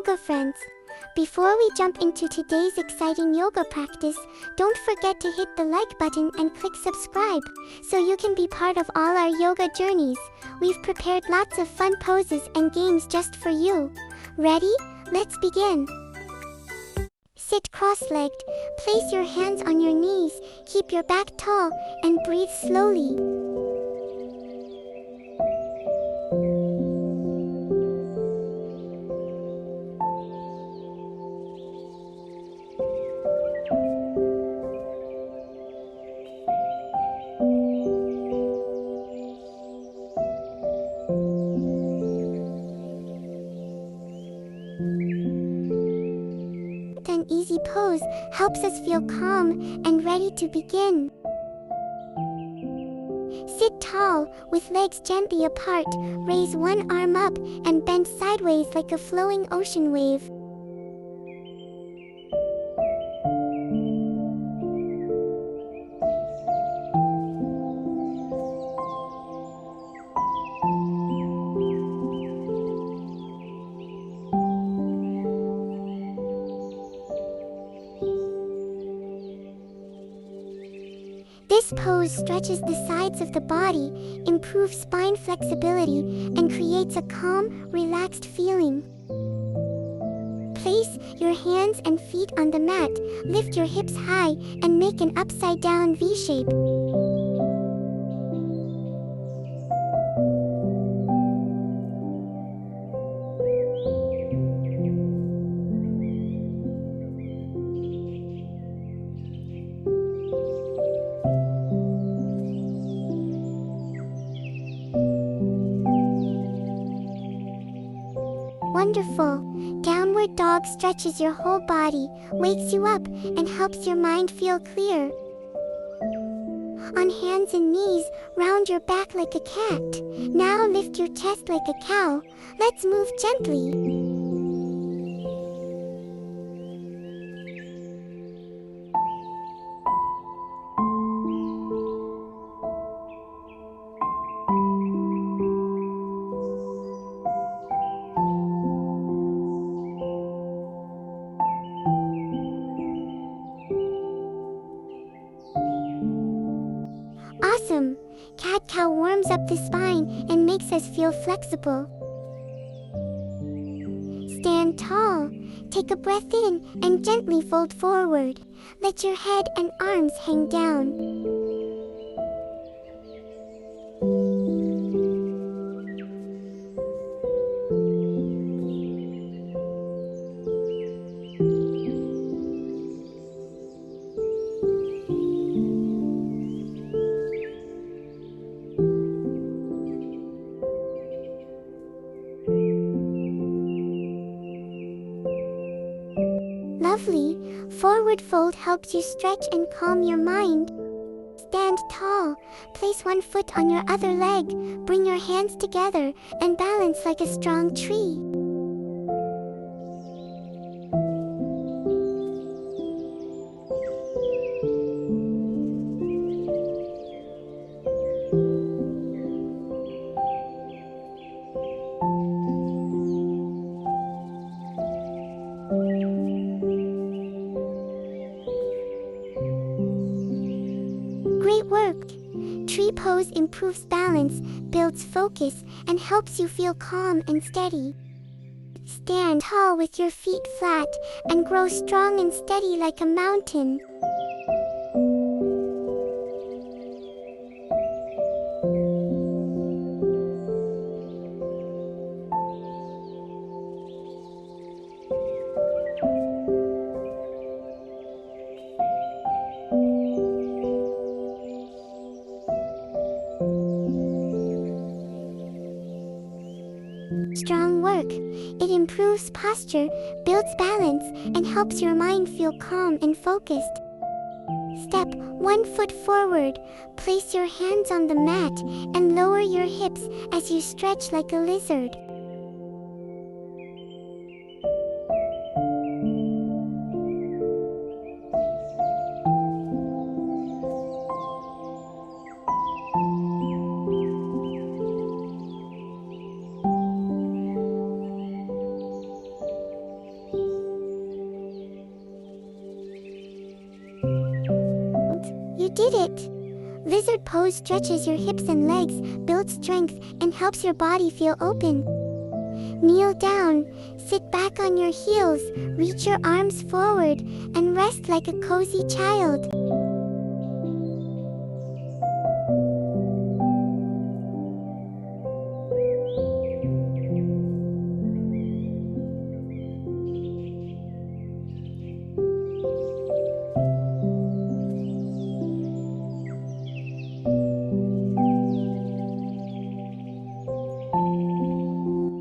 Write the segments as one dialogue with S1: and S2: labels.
S1: yoga friends. Before we jump into today's exciting yoga practice, don't forget to hit the like button and click subscribe so you can be part of all our yoga journeys. We've prepared lots of fun poses and games just for you. Ready? Let's begin. Sit cross-legged, place your hands on your knees, keep your back tall, and breathe slowly. An easy pose helps us feel calm and ready to begin. Sit tall, with legs gently apart, raise one arm up and bend sideways like a flowing ocean wave. This pose stretches the sides of the body, improves spine flexibility, and creates a calm, relaxed feeling. Place your hands and feet on the mat, lift your hips high, and make an upside-down V shape. Wonderful! Downward dog stretches your whole body, wakes you up, and helps your mind feel clear. On hands and knees, round your back like a cat. Now lift your chest like a cow. Let's move gently. Awesome! Cat-cow warms up the spine and makes us feel flexible. Stand tall. Take a breath in and gently fold forward. Let your head and arms hang down. Lovely! Forward fold helps you stretch and calm your mind. Stand tall. Place one foot on your other leg. Bring your hands together and balance like a strong tree. Great work! Tree pose improves balance, builds focus, and helps you feel calm and steady. Stand tall with your feet flat and grow strong and steady like a mountain. Strong work. It improves posture, builds balance, and helps your mind feel calm and focused. Step 1 foot forward. Place your hands on the mat and lower your hips as you stretch like a lizard. did it! Lizard pose stretches your hips and legs, builds strength, and helps your body feel open. Kneel down, sit back on your heels, reach your arms forward, and rest like a cozy child.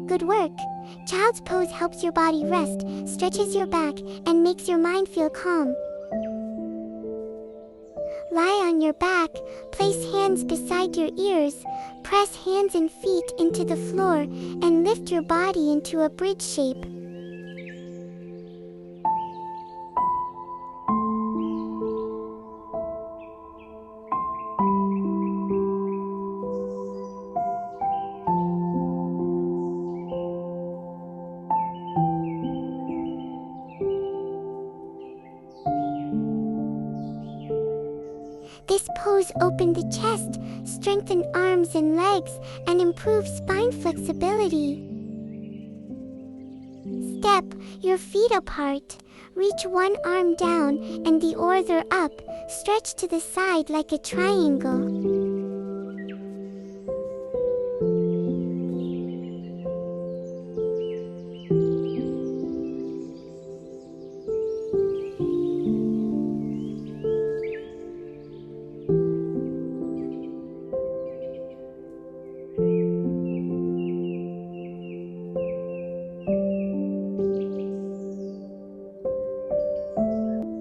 S1: Good work! Child's pose helps your body rest, stretches your back, and makes your mind feel calm. Lie on your back, place hands beside your ears, press hands and feet into the floor, and lift your body into a bridge shape. This pose opens the chest, strengthens arms and legs, and improves spine flexibility. Step your feet apart. Reach one arm down and the other up. Stretch to the side like a triangle.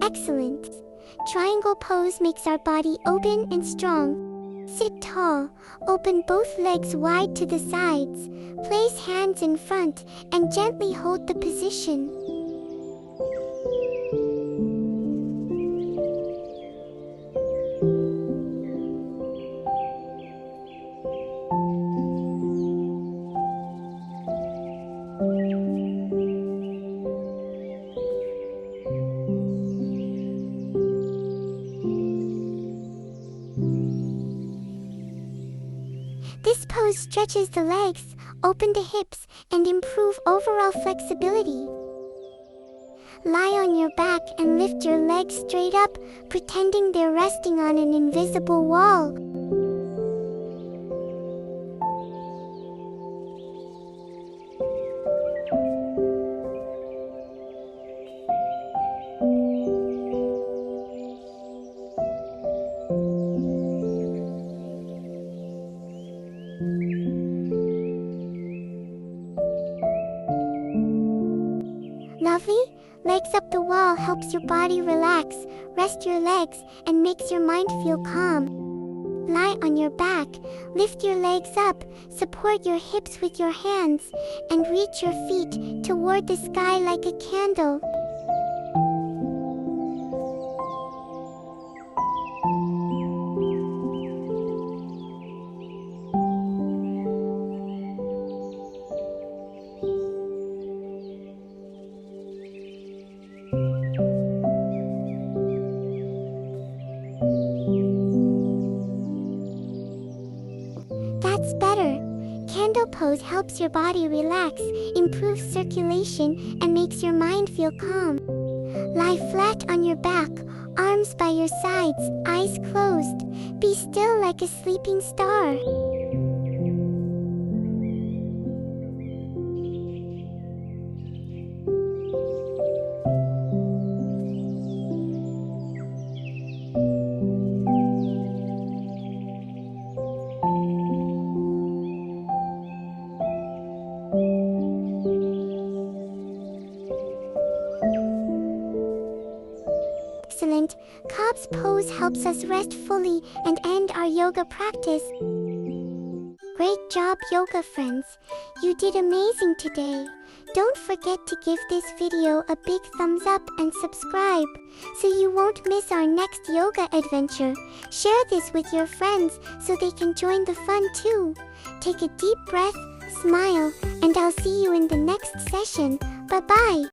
S1: Excellent! Triangle pose makes our body open and strong. Sit tall, open both legs wide to the sides, place hands in front, and gently hold the position. This pose stretches the legs, open the hips, and improve overall flexibility. Lie on your back and lift your legs straight up, pretending they're resting on an invisible wall. Lovely? Legs up the wall helps your body relax, rest your legs, and makes your mind feel calm. Lie on your back, lift your legs up, support your hips with your hands, and reach your feet toward the sky like a candle. That's better. Candle pose helps your body relax, improves circulation, and makes your mind feel calm. Lie flat on your back, arms by your sides, eyes closed. Be still like a sleeping star. Excellent! Cobb's pose helps us rest fully and end our yoga practice. Great job, yoga friends! You did amazing today. Don't forget to give this video a big thumbs up and subscribe so you won't miss our next yoga adventure. Share this with your friends so they can join the fun too. Take a deep breath, smile, and I'll see you in the next session. Bye-bye!